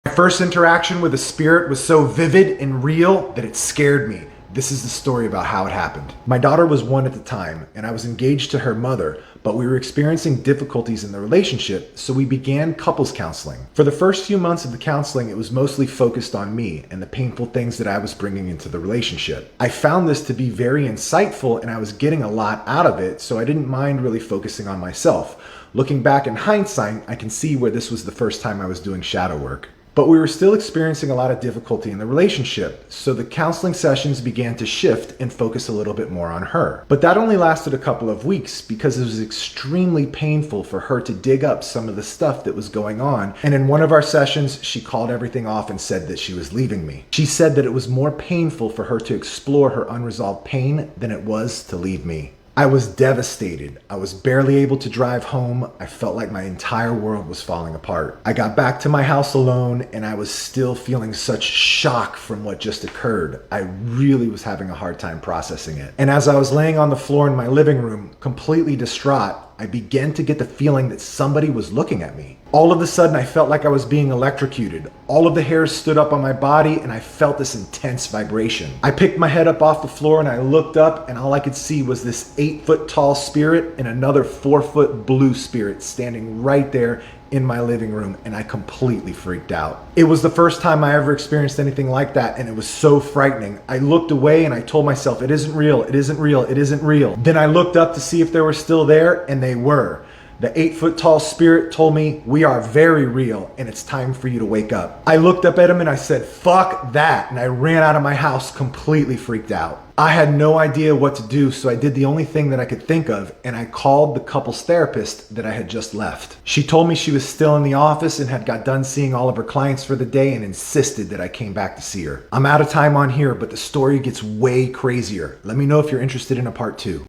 My first interaction with a spirit was so vivid and real that it scared me. This is the story about how it happened. My daughter was 1 at the time, and I was engaged to her mother, but we were experiencing difficulties in the relationship, so we began couples counseling. For the first few months of the counseling, it was mostly focused on me and the painful things that I was bringing into the relationship. I found this to be very insightful, and I was getting a lot out of it, so I didn't mind really focusing on myself. Looking back in hindsight, I can see where this was the first time I was doing shadow work. But we were still experiencing a lot of difficulty in the relationship, so the counseling sessions began to shift and focus a little bit more on her. But that only lasted a couple of weeks because it was extremely painful for her to dig up some of the stuff that was going on. And in one of our sessions, she called everything off and said that she was leaving me. She said that it was more painful for her to explore her unresolved pain than it was to leave me. I was devastated. I was barely able to drive home. I felt like my entire world was falling apart. I got back to my house alone and I was still feeling such shock from what just occurred. I really was having a hard time processing it. And as I was laying on the floor in my living room, completely distraught, I began to get the feeling that somebody was looking at me. All of a sudden, I felt like I was being electrocuted. All of the hairs stood up on my body and I felt this intense vibration. I picked my head up off the floor and I looked up and all I could see was this 8-foot tall spirit and another 4-foot blue spirit standing right there in my living room, and I completely freaked out. It was the first time I ever experienced anything like that, and it was so frightening. I looked away and I told myself, it isn't real, it isn't real, it isn't real. Then I looked up to see if they were still there, and they were. The 8-foot tall spirit told me, we are very real and it's time for you to wake up. I looked up at him and I said, fuck that. And I ran out of my house completely freaked out. I had no idea what to do, so I did the only thing that I could think of, and I called the couples therapist that I had just left. She told me she was still in the office and had got done seeing all of her clients for the day and insisted that I came back to see her. I'm out of time on here, but the story gets way crazier. Let me know if you're interested in a part 2.